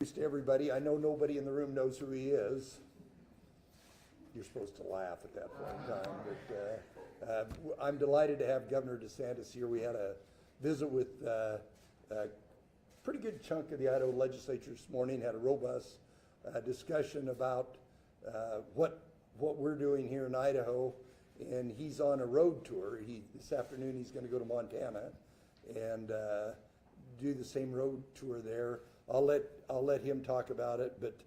introduce to everybody. I know nobody in the room knows who he is. You're supposed to laugh at that point in time, but I'm delighted to have Governor DeSantis here. We had a visit with a pretty good chunk of the Idaho legislature this morning, had a robust discussion about what we're doing here in Idaho, and he's on a road tour. This afternoon he's going to go to Montana and do the same road tour there. I'll let him talk about it, but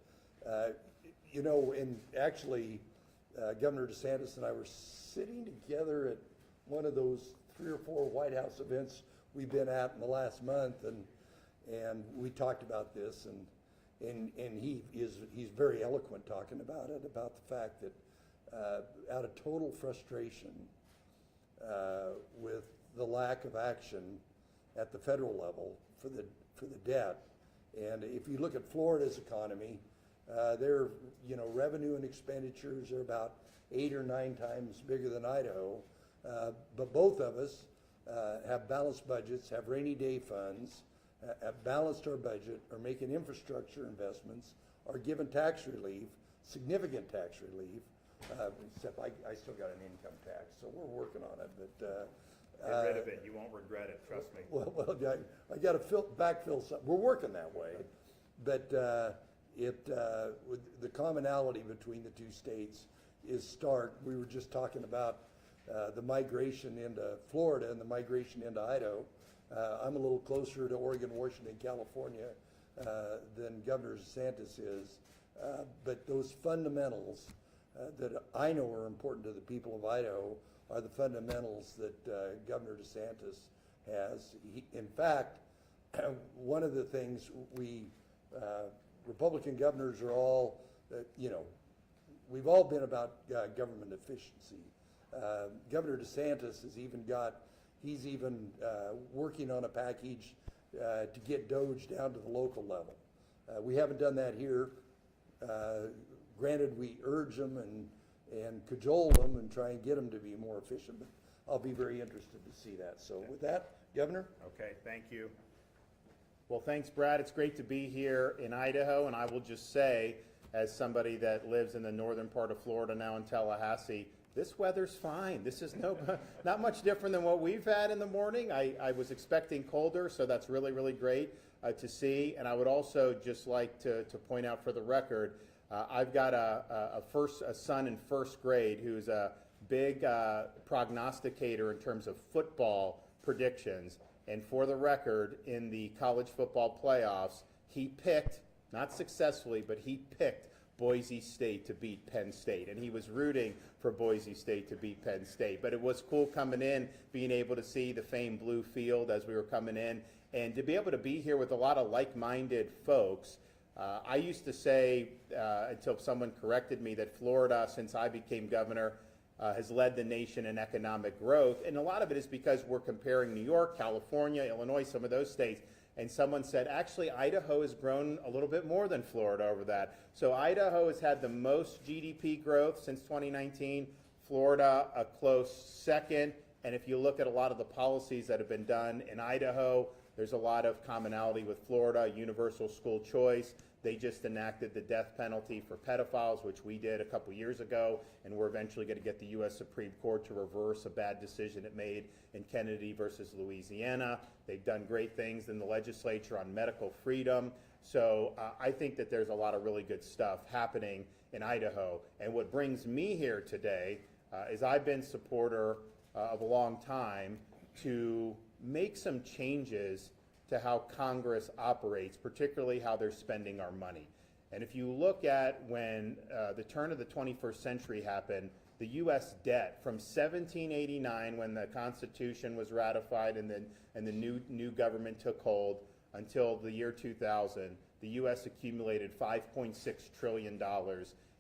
you know, and actually Governor DeSantis and I were sitting together at one of those 3 or 4 White House events we've been at in the last month, and we talked about this, and he's very eloquent talking about it, about the fact that out of total frustration with the lack of action at the federal level for the debt, and if you look at Florida's economy, their revenue and expenditures are about 8 or 9 times bigger than Idaho, but both of us have balanced budgets, have rainy day funds, have balanced our budget, are making infrastructure investments, are given tax relief, significant tax relief, except I still got an income tax, so we're working on it. But get rid of it. You won't regret it. Trust me. Well, I got to backfill some. We're working that way, but with the commonality between the two states is stark. We were just talking about the migration into Florida and the migration into Idaho. I'm a little closer to Oregon, Washington, California than Governor DeSantis is, but those fundamentals that I know are important to the people of Idaho are the fundamentals that Governor DeSantis has. In fact, one of the things Republican governors are all, we've all been about government efficiency. Governor DeSantis he's even working on a package to get DOGE down to the local level. We haven't done that here. Granted, we urge them and cajole them and try and get them to be more efficient, but I'll be very interested to see that. So with that, Governor. Okay, thank you. Well, thanks, Brad. It's great to be here in Idaho, and I will just say, as somebody that lives in the northern part of Florida now in Tallahassee, this weather's fine. This is not much different than what we've had in the morning. I was expecting colder, so that's really, really great to see. And I would also just like to point out for the record, I've got a son in first grade who's a big prognosticator in terms of football predictions. And for the record, in the college football playoffs, he picked, not successfully, but he picked Boise State to beat Penn State, and he was rooting for Boise State to beat Penn State. But it was cool coming in, being able to see the famed blue field as we were coming in, and to be able to be here with a lot of like-minded folks. I used to say, until someone corrected me, that Florida, since I became governor, has led the nation in economic growth, and a lot of it is because we're comparing New York, California, Illinois, some of those states. And someone said, actually, Idaho has grown a little bit more than Florida over that. So Idaho has had the most GDP growth since 2019, Florida a close second. And if you look at a lot of the policies that have been done in Idaho, there's a lot of commonality with Florida, universal school choice. They just enacted the death penalty for pedophiles, which we did a couple years ago, and we're eventually going to get the U.S. Supreme Court to reverse a bad decision it made in Kennedy versus Louisiana. They've done great things in the legislature on medical freedom. So I think that there's a lot of really good stuff happening in Idaho. And what brings me here today is I've been a supporter of a long time to make some changes to how Congress operates, particularly how they're spending our money. And if you look at when the turn of the 21st century happened, the U.S. debt from 1789, when the Constitution was ratified and the new government took hold, until the year 2000, the U.S. accumulated $5.6 trillion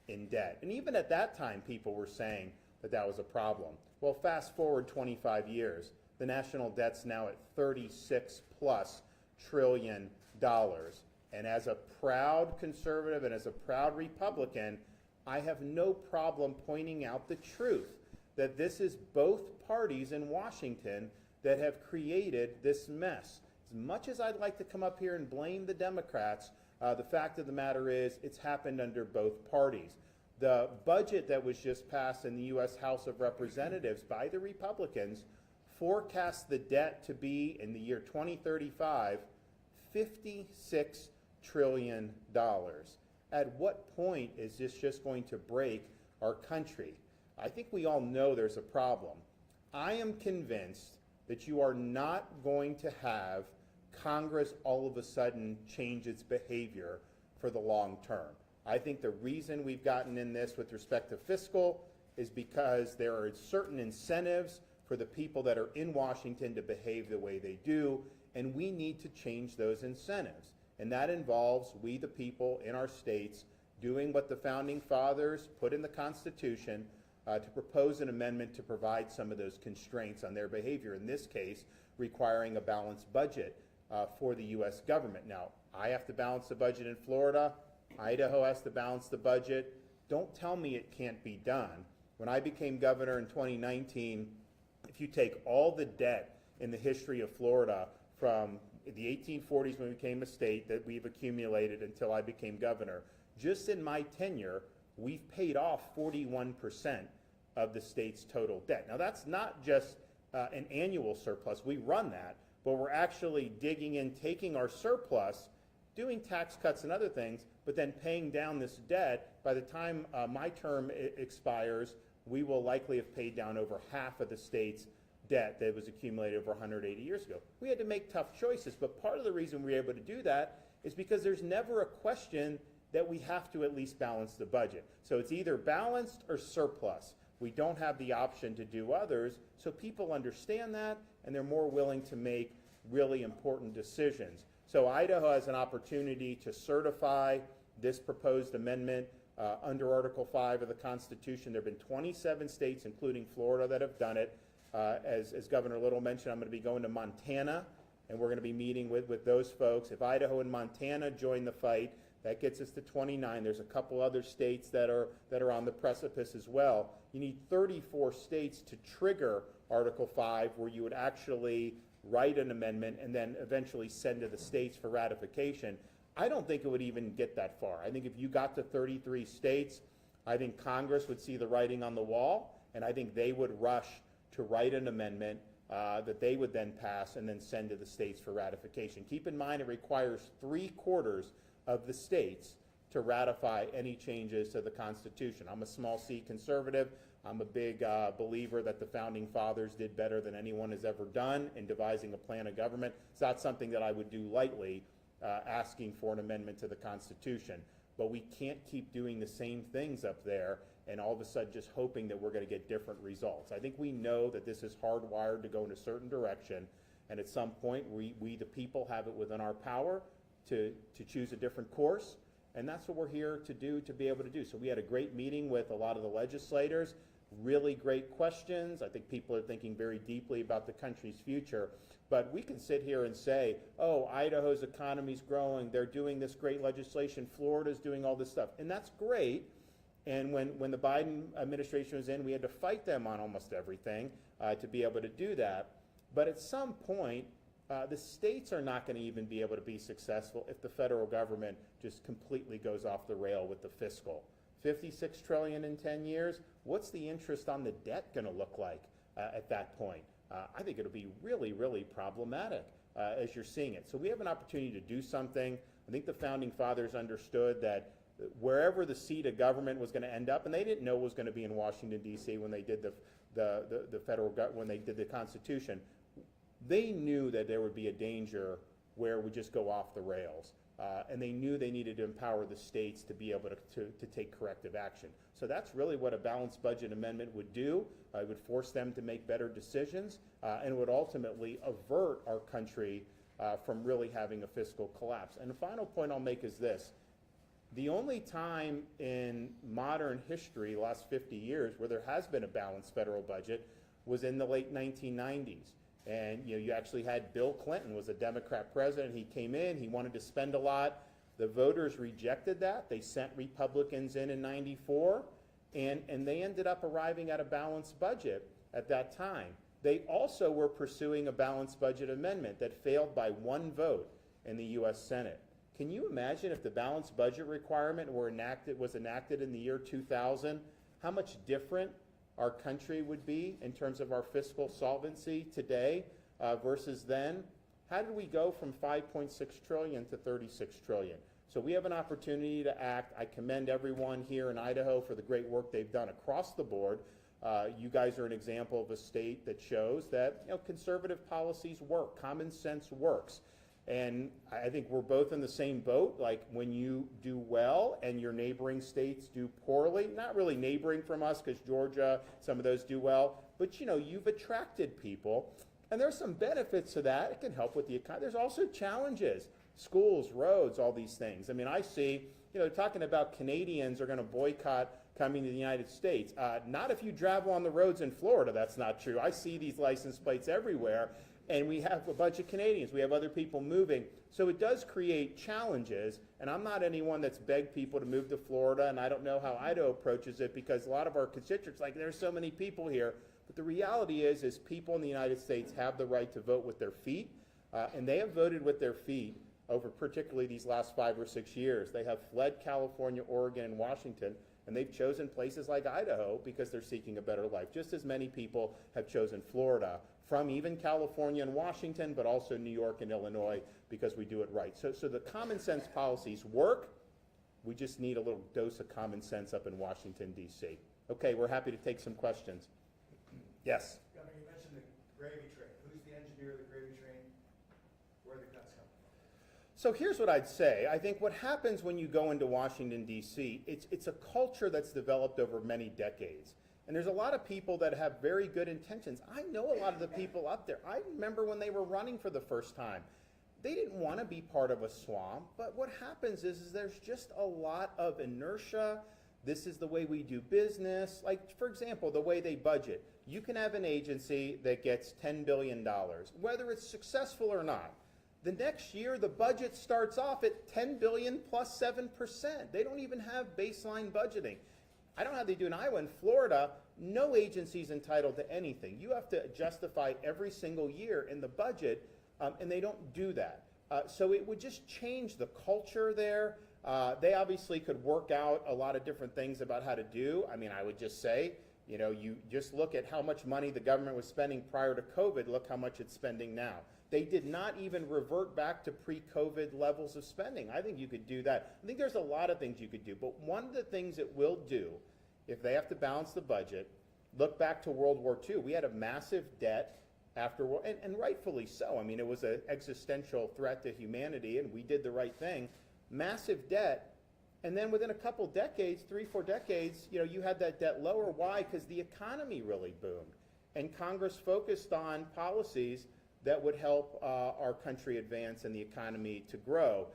in debt. And even at that time, people were saying that was a problem. Well, fast forward 25 years, the national debt's now at $36+ trillion. And as a proud conservative and as a proud Republican, I have no problem pointing out the truth that this is both parties in Washington that have created this mess. As much as I'd like to come up here and blame the Democrats, The fact of the matter is, it's happened under both parties. The budget that was just passed in the U.S. House of Representatives by the Republicans forecasts the debt to be, in the year 2035, $56 trillion. At what point is this just going to break our country? I think we all know there's a problem. I am convinced that you are not going to have Congress all of a sudden change its behavior for the long term. I think the reason we've gotten in this with respect to fiscal is because there are certain incentives for the people that are in Washington to behave the way they do, and we need to change those incentives. And that involves we, the people in our states, doing what the Founding Fathers put in the Constitution to propose an amendment to provide some of those constraints on their behavior, in this case, requiring a balanced budget for the U.S. government. Now, I have to balance the budget in Florida. Idaho has to balance the budget. Don't tell me it can't be done. When I became governor in 2019, if you take all the debt in the history of Florida from the 1840s when we became a state that we've accumulated until I became governor, just in my tenure, we've paid off 41% of the state's total debt. Now, that's not just an annual surplus. We run that, but we're actually digging in, taking our surplus, doing tax cuts and other things, but then paying down this debt. By the time my term expires, we will likely have paid down over half of the state's debt that was accumulated over 180 years ago. We had to make tough choices, but part of the reason we were able to do that is because there's never a question that we have to at least balance the budget. So it's either balanced or surplus. We don't have the option to do others, so people understand that, and they're more willing to make really important decisions. So Idaho has an opportunity to certify this proposed amendment under Article 5 of the Constitution. There have been 27 states, including Florida, that have done it. As Governor Little mentioned, I'm going to be going to Montana, and we're going to be meeting with those folks. If Idaho and Montana join the fight, that gets us to 29. There's a couple other states that are on the precipice as well. You need 34 states to trigger Article 5, where you would actually write an amendment and then eventually send to the states for ratification. I don't think it would even get that far. I think if you got to 33 states, I think Congress would see the writing on the wall, and I think they would rush to write an amendment that they would then pass and then send to the states for ratification. Keep in mind, it requires 3/4 of the states to ratify any changes to the Constitution. I'm a small c conservative. I'm a big believer that the Founding Fathers did better than anyone has ever done in devising a plan of government. It's not something that I would do lightly, asking for an amendment to the Constitution. But we can't keep doing the same things up there and all of a sudden just hoping that we're going to get different results. I think we know that this is hardwired to go in a certain direction, and at some point we the people have it within our power to choose a different course, and that's what we're here to do, to be able to do. So we had a great meeting with a lot of the legislators, really great questions. I think people are thinking very deeply about the country's future, but we can sit here and say, oh, Idaho's economy's growing, they're doing this great legislation, Florida's doing all this stuff, and that's great. And when the Biden administration was in, we had to fight them on almost everything to be able to do that. But at some point, the states are not going to even be able to be successful if the federal government just completely goes off the rail with the fiscal. $56 trillion in 10 years, what's the interest on the debt going to look like at that point? I think it'll be really, really problematic as you're seeing it. So we have an opportunity to do something. I think the Founding Fathers understood that wherever the seat of government was going to end up, and they didn't know it was going to be in Washington, D.C. when they did when they did the Constitution, they knew that there would be a danger where it would just go off the rails. And they knew they needed to empower the states to be able to take corrective action. So that's really what a balanced budget amendment would do. It would force them to make better decisions, and would ultimately avert our country from really having a fiscal collapse. And the final point I'll make is this. The only time in modern history, the last 50 years, where there has been a balanced federal budget was in the late 1990s. And you actually had Bill Clinton was a Democrat president. He came in, he wanted to spend a lot. The voters rejected that. They sent Republicans in 94, and they ended up arriving at a balanced budget at that time. They also were pursuing a balanced budget amendment that failed by one vote in the U.S. Senate. Can you imagine if the balanced budget requirement was enacted in the year 2000, how much different our country would be in terms of our fiscal solvency today versus then? How did we go from 5.6 trillion to 36 trillion? So we have an opportunity to act. I commend everyone here in Idaho for the great work they've done across the board. You guys are an example of a state that shows that conservative policies work, common sense works. And I think we're both in the same boat. Like when you do well and your neighboring states do poorly, not really neighboring from us because Georgia, some of those do well, but you've attracted people. And there's some benefits to that. It can help with the economy. There's also challenges, schools, roads, all these things. I mean, I see, talking about Canadians are going to boycott coming to the United States. Not if you travel on the roads in Florida, that's not true. I see these license plates everywhere. And we have a bunch of Canadians. We have other people moving. So it does create challenges. And I'm not anyone that's begged people to move to Florida. And I don't know how Idaho approaches it because a lot of our constituents, like, there's so many people here. But the reality is people in the United States have the right to vote with their feet. And they have voted with their feet over particularly these last 5 or 6 years. They have fled California, Oregon, and Washington. And they've chosen places like Idaho because they're seeking a better life. Just as many people have chosen Florida from even California and Washington, but also New York and Illinois because we do it right. So the common sense policies work. We just need a little dose of common sense up in Washington, D.C. Okay, we're happy to take some questions. Yes? Governor, you mentioned the gravy train. Who's the engineer of the gravy train? Where are the cuts coming from? So here's what I'd say. I think what happens when you go into Washington, D.C., it's a culture that's developed over many decades. And there's a lot of people that have very good intentions. I know a lot of the people up there. I remember when they were running for the first time. They didn't want to be part of a swamp, but what happens is there's just a lot of inertia. This is the way we do business. Like, for example, the way they budget. You can have an agency that gets $10 billion, whether it's successful or not. The next year, the budget starts off at $10 billion plus 7%. They don't even have baseline budgeting. I don't know how they do in Iowa. In Florida, no agency is entitled to anything. You have to justify every single year in the budget, and they don't do that. So it would just change the culture there. They obviously could work out a lot of different things about how to do. I mean, I would just say, you just look at how much money the government was spending prior to COVID. Look how much it's spending now. They did not even revert back to pre-COVID levels of spending. I think you could do that. I think there's a lot of things you could do. But one of the things it will do, if they have to balance the budget, look back to World War II. We had a massive debt after, and rightfully so. I mean, it was an existential threat to humanity, and we did the right thing. Massive debt. And then within a couple decades, 3-4 decades, you had that debt lower. Why? Because the economy really boomed. And Congress focused on policies that would help our country advance and the economy to grow.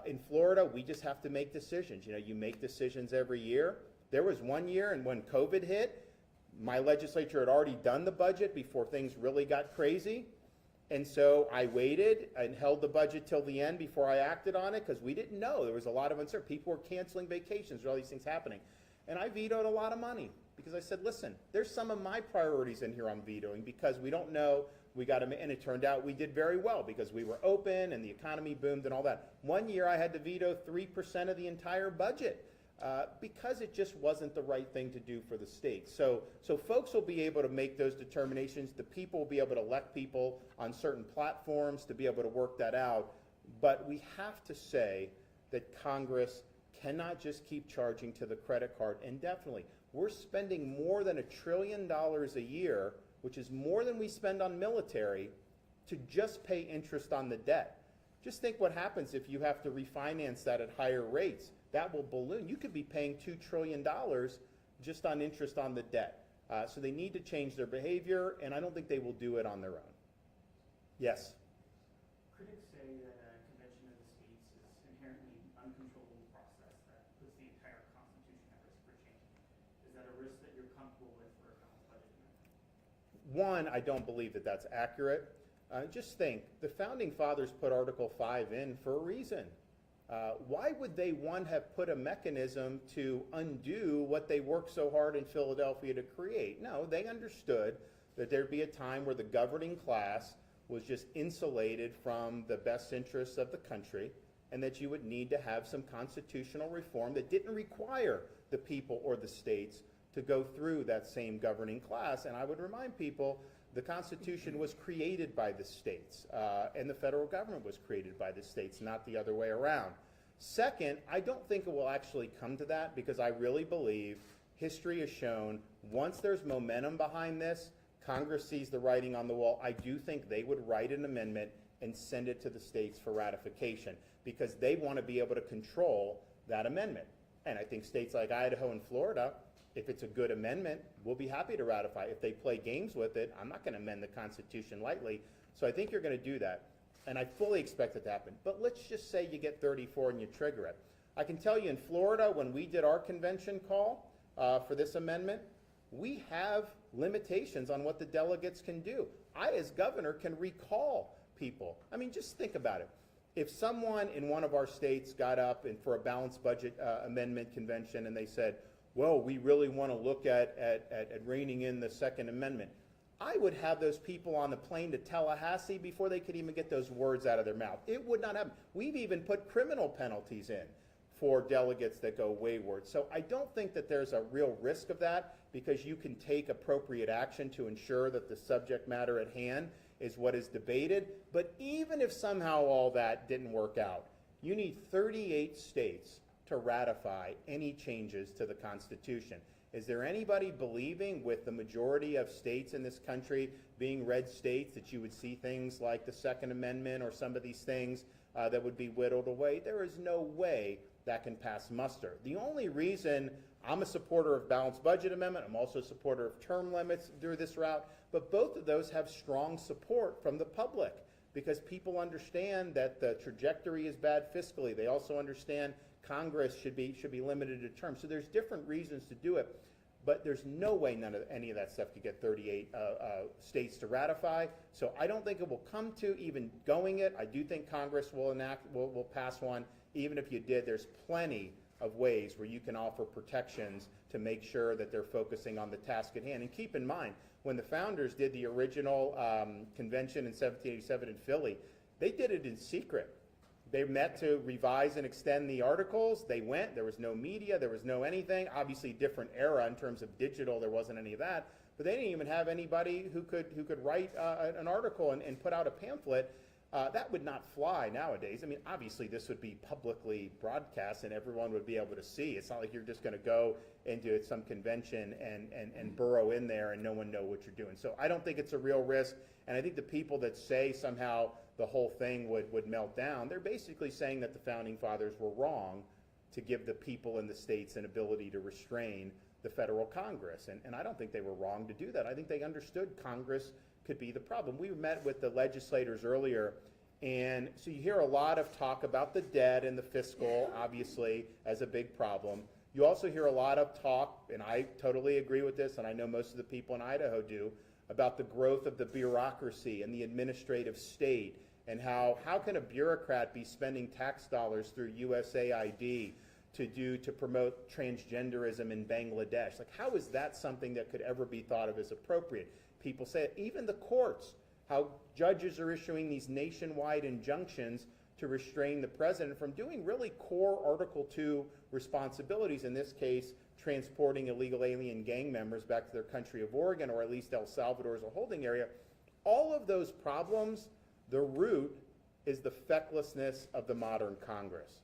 In Florida, we just have to make decisions. You make decisions every year. There was one year, and when COVID hit, my legislature had already done the budget before things really got crazy. And so I waited and held the budget till the end before I acted on it because we didn't know. There was a lot of uncertainty. People were canceling vacations, all these things happening. And I vetoed a lot of money because I said, listen, there's some of my priorities in here I'm vetoing because we don't know. We got to, and it turned out we did very well because we were open and the economy boomed and all that. One year I had to veto 3% of the entire budget because it just wasn't the right thing to do for the state. So folks will be able to make those determinations. The people will be able to elect people on certain platforms to be able to work that out. But we have to say that Congress cannot just keep charging to the credit card indefinitely. We're spending more than $1 trillion a year, which is more than we spend on military, to just pay interest on the debt. Just think what happens if you have to refinance that at higher rates. That will balloon. You could be paying $2 trillion just on interest on the debt. So they need to change their behavior, and I don't think they will do it on their own. Yes? Critics say that a convention of the states is inherently an uncontrollable process that puts the entire Constitution at risk for change. Is that a risk that you're comfortable with for a balanced budget amendment? One, I don't believe that that's accurate. Just think, the Founding Fathers put Article 5 in for a reason. Why would they, one, have put a mechanism to undo what they worked so hard in Philadelphia to create? No, they understood that there'd be a time where the governing class was just insulated from the best interests of the country, and that you would need to have some constitutional reform that didn't require the people or the states to go through that same governing class. And I would remind people, the Constitution was created by the states, and the federal government was created by the states, not the other way around. Second, I don't think it will actually come to that, because I really believe history has shown once there's momentum behind this, Congress sees the writing on the wall. I do think they would write an amendment and send it to the states for ratification, because they want to be able to control that amendment. And I think states like Idaho and Florida, if it's a good amendment, we'll be happy to ratify. If they play games with it, I'm not going to amend the Constitution lightly. So I think you're going to do that. And I fully expect it to happen. But let's just say you get 34 and you trigger it. I can tell you in Florida, when we did our convention call for this amendment, we have limitations on what the delegates can do. I, as governor, can recall people. I mean, just think about it. If someone in one of our states got up and for a balanced budget amendment convention and they said, well, we really want to look at reining in the Second Amendment, I would have those people on the plane to Tallahassee before they could even get those words out of their mouth. It would not happen. We've even put criminal penalties in for delegates that go wayward. So I don't think that there's a real risk of that, because you can take appropriate action to ensure that the subject matter at hand is what is debated. But even if somehow all that didn't work out, you need 38 states to ratify any changes to the Constitution. Is there anybody believing, with the majority of states in this country being red states, that you would see things like the Second Amendment or some of these things that would be whittled away? There is no way that can pass muster. The only reason I'm a supporter of balanced budget amendment, I'm also a supporter of term limits through this route, but both of those have strong support from the public, because people understand that the trajectory is bad fiscally. They also understand Congress should be limited to terms. So there's different reasons to do it, but there's no way any of that stuff could get 38 states to ratify. So I don't think it will come to even going it. I do think Congress will pass one. Even if you did, there's plenty of ways where you can offer protections to make sure that they're focusing on the task at hand. And keep in mind, when the founders did the original convention in 1787 in Philly, they did it in secret. They met to revise and extend the articles. They went. There was no media. There was no anything. Obviously, different era in terms of digital. There wasn't any of that. But they didn't even have anybody who could write an article and put out a pamphlet. That would not fly nowadays. I mean, obviously, this would be publicly broadcast and everyone would be able to see. It's not like you're just going to go into some convention and burrow in there and no one know what you're doing. So I don't think it's a real risk. And I think the people that say somehow the whole thing would melt down, they're basically saying that the Founding Fathers were wrong to give the people in the states an ability to restrain the federal Congress. And I don't think they were wrong to do that. I think they understood Congress could be the problem. We met with the legislators earlier, and so you hear a lot of talk about the debt and the fiscal, obviously, as a big problem. You also hear a lot of talk, and I totally agree with this, and I know most of the people in Idaho do, about the growth of the bureaucracy and the administrative state, and how can a bureaucrat be spending tax dollars through USAID to promote transgenderism in Bangladesh? Like, how is that something that could ever be thought of as appropriate? People say it. Even the courts, how judges are issuing these nationwide injunctions to restrain the president from doing really core Article 2 responsibilities, in this case, transporting illegal alien gang members back to their country of origin, or at least El Salvador as a holding area. All of those problems, the root is the fecklessness of the modern Congress.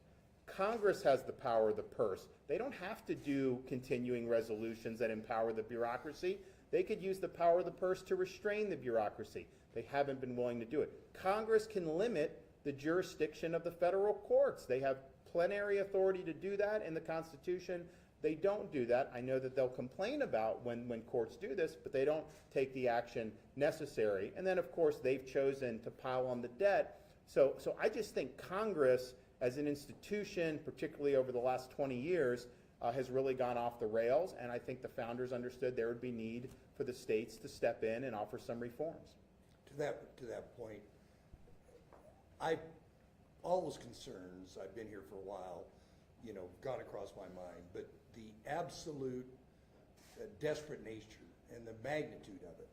Congress has the power of the purse. They don't have to do continuing resolutions that empower the bureaucracy. They could use the power of the purse to restrain the bureaucracy. They haven't been willing to do it. Congress can limit the jurisdiction of the federal courts. They have plenary authority to do that in the Constitution. They don't do that. I know that they'll complain about when courts do this, but they don't take the action necessary. And then, of course, they've chosen to pile on the debt. So I just think Congress, as an institution, particularly over the last 20 years, has really gone off the rails. And I think the founders understood there would be need for the states to step in and offer some reforms. To that point, all those concerns, I've been here for a while, gone across my mind, but the absolute desperate nature and the magnitude of it,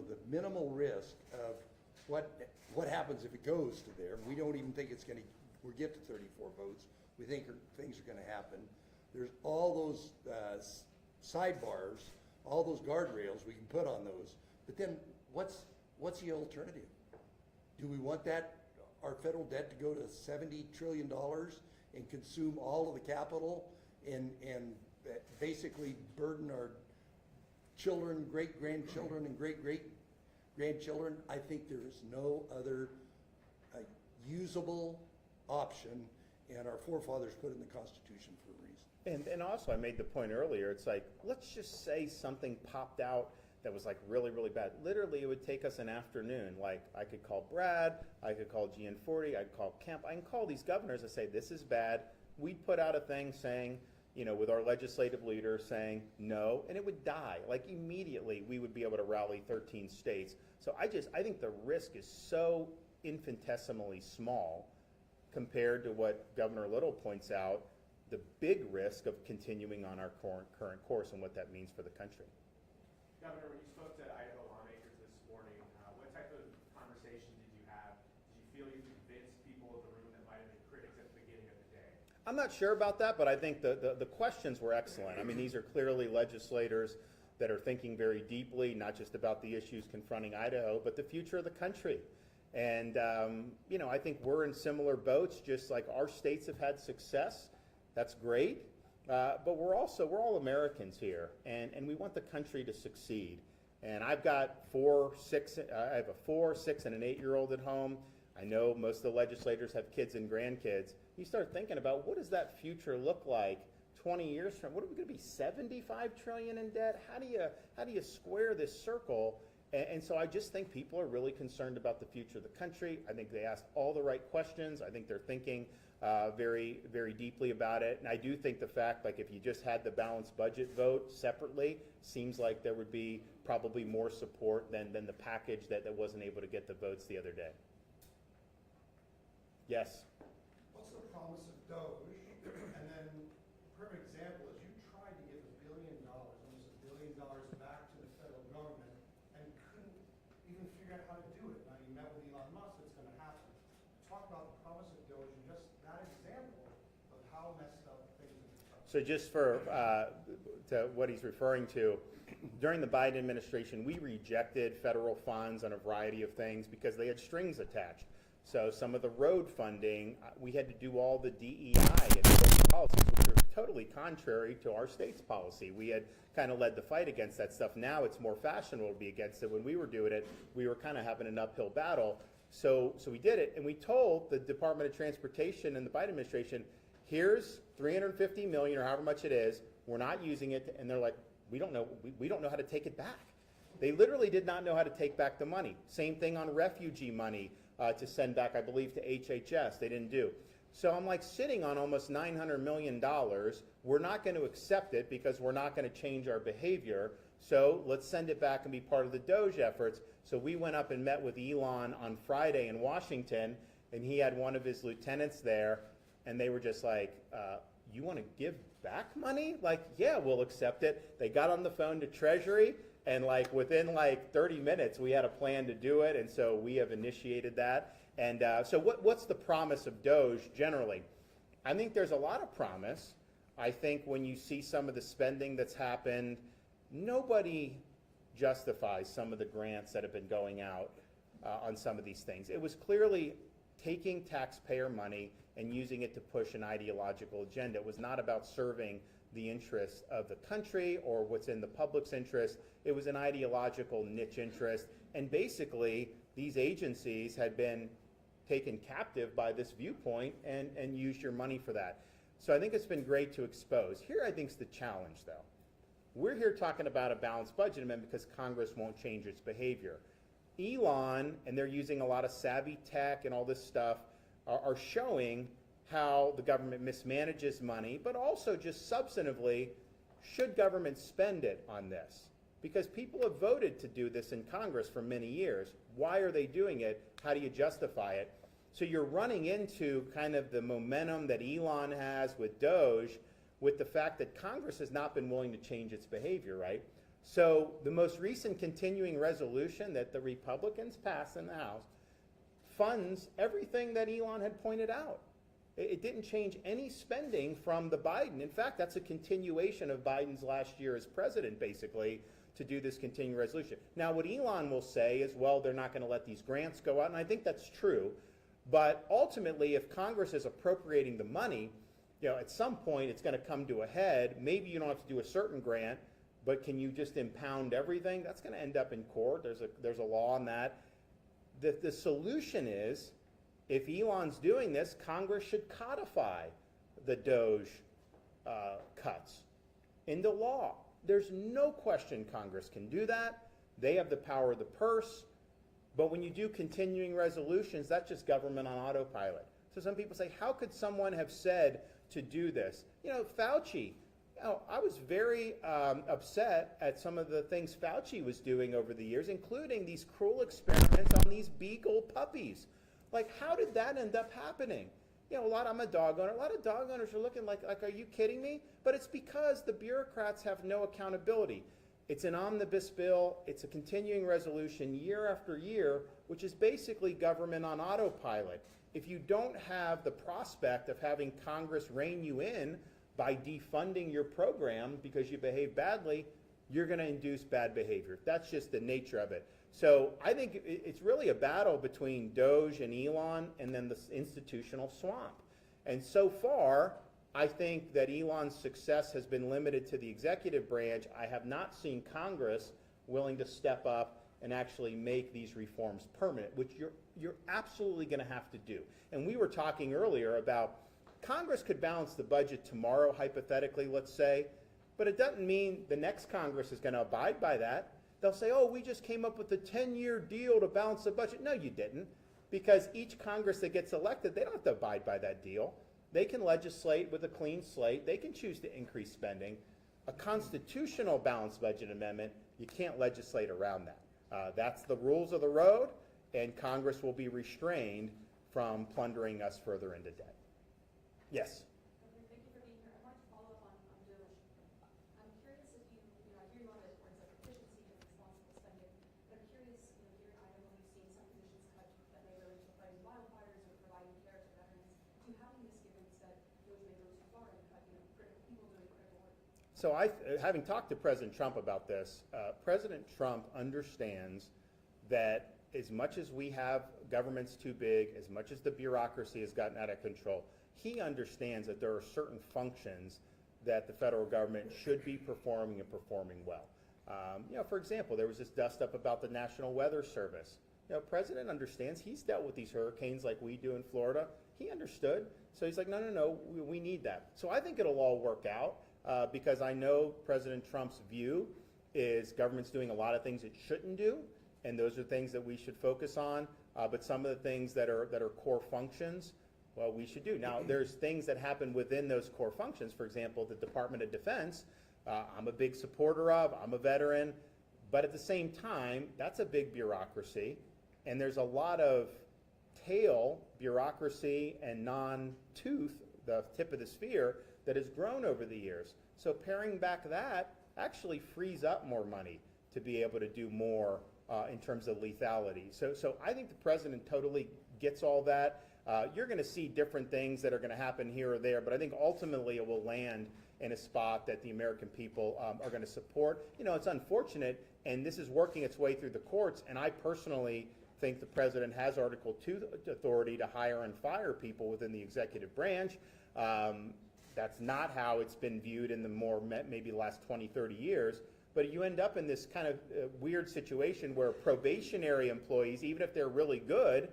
the minimal risk of what happens if it goes to there. We don't even think it's going to we'll get to 34 votes. We think things are gonna happen. There's all those sidebars, all those guardrails we can put on those. But then what's the alternative? Do we want our federal debt to go to $70 trillion and consume all of the capital and basically burden our children, great-grandchildren, and great-great-grandchildren? I think there is no other usable option, and our forefathers put it in the Constitution for a reason. And also, I made the point earlier, it's like, let's just say something popped out that was like really, really bad. Literally, it would take us an afternoon. Like, I could call Brad, I could call Gianforte, I'd call Kemp, I can call these governors and say, this is bad. We'd put out a thing saying, with our legislative leader saying no, and it would die. Like, immediately, we would be able to rally 13 states. So I think the risk is so infinitesimally small compared to what Governor Little points out, the big risk of continuing on our current course and what that means for the country. Governor, when you spoke to Idaho lawmakers this morning, what type of conversation did you have? Did you feel you convinced people in the room that might have been critics at the beginning of the day? I'm not sure about that, but I think the questions were excellent. I mean, these are clearly legislators that are thinking very deeply, not just about the issues confronting Idaho, but the future of the country. And, I think we're in similar boats, just like our states have had success. That's great. But we're all Americans here, and we want the country to succeed. And I've got I have a 4, 6, and an 8-year-old at home. I know most of the legislators have kids and grandkids. You start thinking about, what does that future look like 20 years from? What are we going to be, 75 trillion in debt? How do you square this circle? And so I just think people are really concerned about the future of the country. I think they asked all the right questions. I think they're thinking very, very deeply about it. And I do think the fact, like, if you just had the balanced budget vote separately, seems like there would be probably more support than the package that wasn't able to get the votes the other day. Yes? What's the promise of Doge? And then, perfect example is you tried to give $1 billion, almost $1 billion back to the federal government and couldn't even figure out how to do it. Now you met with Elon Musk, it's gonna happen. Talk about the promise of Doge and just that example of how messed up things have become. So just for to what he's referring to, during the Biden administration, we rejected federal funds on a variety of things because they had strings attached. So some of the road funding, we had to do all the DEI and policies, which are totally contrary to our state's policy. We had kind of led the fight against that stuff. Now it's more fashionable to be against it. When we were doing it, we were kind of having an uphill battle. So we did it, and we told the Department of Transportation and the Biden administration, here's $350 million or however much it is. We're not using it, and they're like, we don't know how to take it back. They literally did not know how to take back the money. Same thing on refugee money to send back, I believe, to HHS. They didn't do. So I'm like sitting on almost $900 million. We're not going to accept it because we're not going to change our behavior. So let's send it back and be part of the Doge efforts. So we went up and met with Elon on Friday in Washington, and he had one of his lieutenants there, and they were just like, you want to give back money? Like, yeah, we'll accept it. They got on the phone to Treasury, and like within like 30 minutes, we had a plan to do it, and so we have initiated that. And so what's the promise of Doge generally? I think there's a lot of promise. I think when you see some of the spending that's happened, nobody justifies some of the grants that have been going out on some of these things. It was clearly taking taxpayer money and using it to push an ideological agenda. It was not about serving the interests of the country or what's in the public's interest. It was an ideological niche interest. And basically, these agencies had been taken captive by this viewpoint and used your money for that. So I think it's been great to expose. Here I think is the challenge, though. We're here talking about a balanced budget amendment because Congress won't change its behavior. Elon, and they're using a lot of savvy tech and all this stuff, are showing how the government mismanages money, but also just substantively, should government spend it on this? Because people have voted to do this in Congress for many years. Why are they doing it? How do you justify it? So you're running into kind of the momentum that Elon has with Doge, with the fact that Congress has not been willing to change its behavior, right? So the most recent continuing resolution that the Republicans passed in the House funds everything that Elon had pointed out. It didn't change any spending from the Biden. In fact, that's a continuation of Biden's last year as president, basically, to do this continuing resolution. Now, what Elon will say is, well, they're not going to let these grants go out, and I think that's true. But ultimately, if Congress is appropriating the money, at some point it's going to come to a head. Maybe you don't have to do a certain grant, but can you just impound everything? That's going to end up in court. There's a law on that. The solution is, if Elon's doing this, Congress should codify the Doge cuts into law. There's no question Congress can do that. They have the power of the purse. But when you do continuing resolutions, that's just government on autopilot. So some people say, how could someone have said to do this? Fauci, I was very upset at some of the things Fauci was doing over the years, including these cruel experiments on these beagle puppies. Like, how did that end up happening? I'm a dog owner. A lot of dog owners are looking like, are you kidding me? But it's because the bureaucrats have no accountability. It's an omnibus bill. It's a continuing resolution year after year, which is basically government on autopilot. If you don't have the prospect of having Congress rein you in by defunding your program because you behave badly, you're going to induce bad behavior. That's just the nature of it. So I think it's really a battle between Doge and Elon and then the institutional swamp. And so far, I think that Elon's success has been limited to the executive branch. I have not seen Congress willing to step up and actually make these reforms permanent, which you're absolutely going to have to do. And we were talking earlier about Congress could balance the budget tomorrow, hypothetically, let's say, but it doesn't mean the next Congress is going to abide by that. They'll say, oh, we just came up with a 10-year deal to balance the budget. No, you didn't, because each Congress that gets elected, they don't have to abide by that deal. They can legislate with a clean slate. They can choose to increase spending. A constitutional balanced budget amendment, you can't legislate around that. That's the rules of the road, and Congress will be restrained from plundering us further into debt. Yes? Okay, thank you for being here. I wanted to follow up on Doge. I'm curious if I hear you on the importance of efficiency and responsible spending, but I'm curious, here in Idaho, we've seen some positions cut that may relate to fighting wildfires or providing care to veterans. Do you have any misgivings that Doge may go too far and cut, people doing critical work? So having talked to President Trump about this, President Trump understands that as much as we have governments too big, as much as the bureaucracy has gotten out of control, he understands that there are certain functions that the federal government should be performing and performing well. For example, there was this dust up about the National Weather Service. President understands. He's dealt with these hurricanes like we do in Florida. He understood. So he's like, no, we need that. So I think it'll all work out because I know President Trump's view is government's doing a lot of things it shouldn't do, and those are things that we should focus on. But some of the things that are core functions, well, we should do. Now, there's things that happen within those core functions. For example, the Department of Defense, I'm a big supporter of. I'm a veteran. But at the same time, that's a big bureaucracy. And there's a lot of tail bureaucracy and non-tooth, the tip of the spear, that has grown over the years. So paring back that actually frees up more money to be able to do more in terms of lethality. So I think the president totally gets all that. You're going to see different things that are going to happen here or there, but I think ultimately it will land in a spot that the American people are going to support. It's unfortunate, and this is working its way through the courts, and I personally think the president has Article 2 authority to hire and fire people within the executive branch. That's not how it's been viewed in the maybe last 20, 30 years. But you end up in this kind of weird situation where probationary employees, even if they're really good,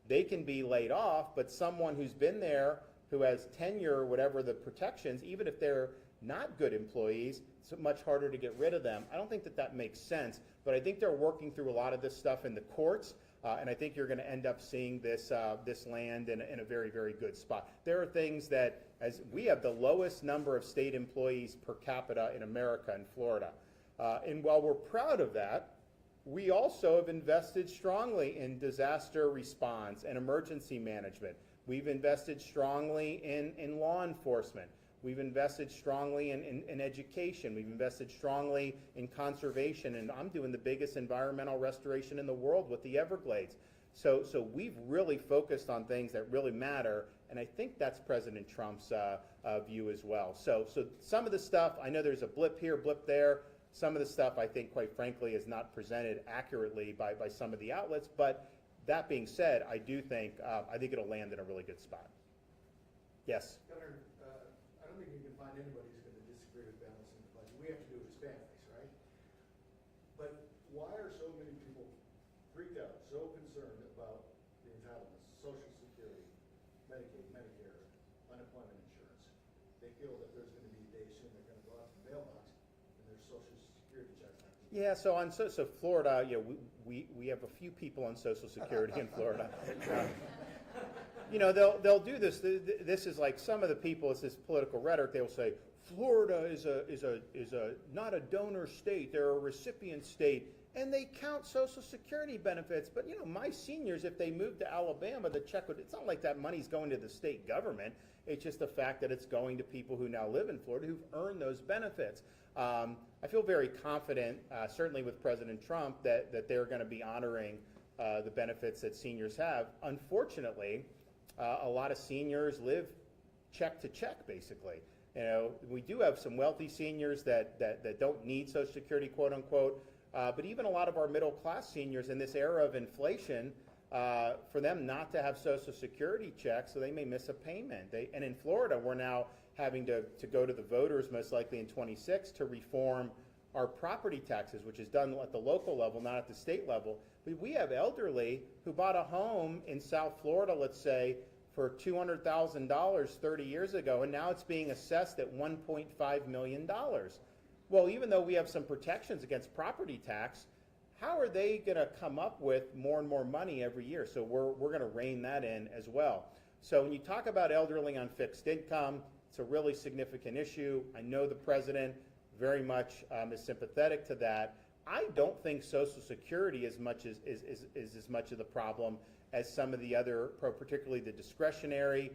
they can be laid off, but someone who's been there, who has tenure or whatever the protections, even if they're not good employees, it's much harder to get rid of them. I don't think that makes sense, but I think they're working through a lot of this stuff in the courts, and I think you're going to end up seeing this land in a very, very good spot. There are things that, as we have the lowest number of state employees per capita in America in Florida, and while we're proud of that, we also have invested strongly in disaster response and emergency management. We've invested strongly in law enforcement. We've invested strongly in education. We've invested strongly in conservation. And I'm doing the biggest environmental restoration in the world with the Everglades. So we've really focused on things that really matter. and I think that's President Trump's view as well. So some of the stuff, I know there's a blip here, blip there. Some of the stuff I think, quite frankly, is not presented accurately by some of the outlets. But that being said, I do think, I think it'll land in a really good spot. Yes? Governor, I don't think you can find anybody who's going to disagree with balancing the budget. We have to do it as families, right? But why are so many people freaked out, so concerned about the entitlements, Social Security, Medicaid, Medicare, unemployment insurance? They feel that there's going to be a day soon they're going to go out to the mailbox and their Social Security checks not going to Yeah, so on so Florida, you know, we have a few people on Social Security in Florida. You know, they'll do this. This is like some of the people. It's this political rhetoric. They will say Florida is a not a donor state. They're a recipient state, and they count Social Security benefits. But you know, my seniors, if they move to Alabama, the check would. It's not like that money's going to the state government. It's just the fact that it's going to people who now live in Florida who've earned those benefits. I feel very confident, certainly with President Trump, that they're going to be honoring the benefits that seniors have. Unfortunately, a lot of seniors live check to check, basically. You know, we do have some wealthy seniors that don't need Social Security, quote unquote, but even a lot of our middle class seniors in this era of inflation, for them not to have Social Security checks, so they may miss a payment. And in Florida, we're now having to go to the voters, most likely in 26, to reform our property taxes, which is done at the local level, not at the state level. We have elderly who bought a home in South Florida, let's say, for $200,000 30 years ago, and now it's being assessed at $1.5 million. Well, even though we have some protections against property tax, how are they going to come up with more and more money every year? So we're going to rein that in as well. So when you talk about elderly on fixed income, it's a really significant issue. I know the president very much is sympathetic to that. I don't think Social Security is as much of the problem as some of the other, particularly the discretionary,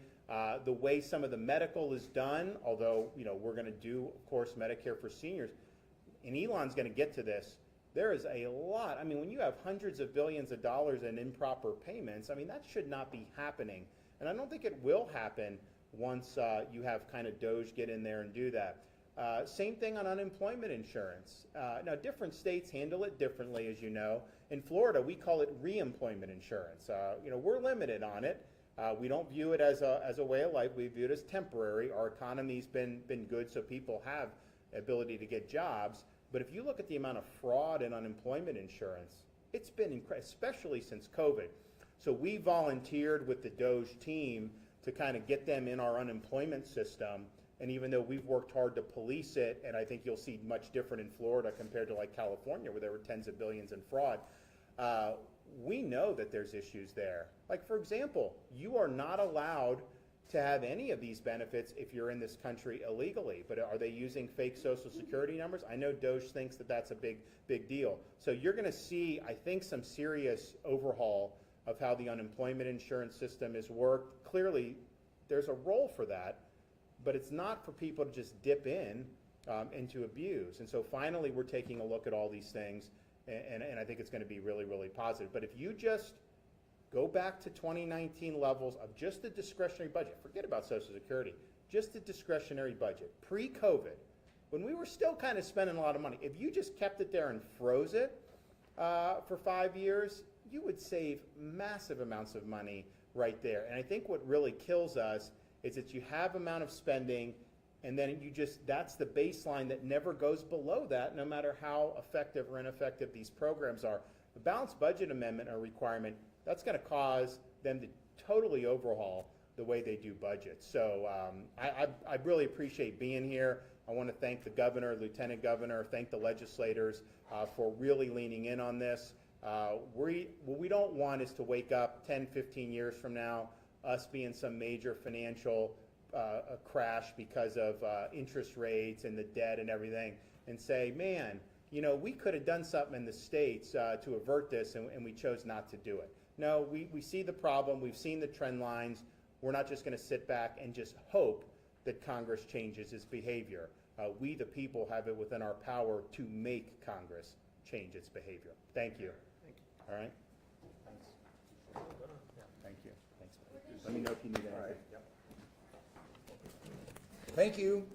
the way some of the medical is done, although, you know, we're going to do, of course, Medicare for seniors. And Elon's going to get to this. There is a lot. I mean, when you have hundreds of billions of dollars in improper payments, I mean, that should not be happening. And I don't think it will happen once you have kind of Doge get in there and do that. Same thing on unemployment insurance. Now, different states handle it differently, as you know. In Florida, we call it reemployment insurance. You know, we're limited on it. We don't view it as a way of life. We view it as temporary. Our economy's been good, so people have ability to get jobs. But if you look at the amount of fraud in unemployment insurance, it's been incredible, especially since COVID. So we volunteered with the Doge team to kind of get them in our unemployment system. And even though we've worked hard to police it, and I think you'll see much different in Florida compared to like California, where there were tens of billions in fraud, we know that there's issues there. Like, for example, you are not allowed to have any of these benefits if you're in this country illegally. But are they using fake Social Security numbers? I know Doge thinks that that's a big deal. So you're going to see, I think, some serious overhaul of how the unemployment insurance system is worked. Clearly, there's a role for that, but it's not for people to just dip in into abuse. And so finally, we're taking a look at all these things, and I think it's going to be really, really positive. But if you just go back to 2019 levels of just the discretionary budget, forget about Social Security, just the discretionary budget, pre-COVID, when we were still kind of spending a lot of money, if you just kept it there and froze it for 5 years, you would save massive amounts of money right there. And I think what really kills us is that you have amount of spending, and then you just, that's the baseline that never goes below that, no matter how effective or ineffective these programs are. The balanced budget amendment or requirement, that's going to cause them to totally overhaul the way they do budgets. So I really appreciate being here. I want to thank the governor, lieutenant governor, thank the legislators for really leaning in on this. What we don't want is to wake up 10, 15 years from now, us being some major financial crash because of interest rates and the debt and everything, and say, man, you know, we could have done something in the States to avert this, and we chose not to do it. No, we see the problem. We've seen the trend lines. We're not just going to sit back and just hope that Congress changes its behavior. We, the people, have it within our power to make Congress change its behavior. Thank you. All right? Thanks. Thank you. Thanks. Let me know if you need anything. Thank you.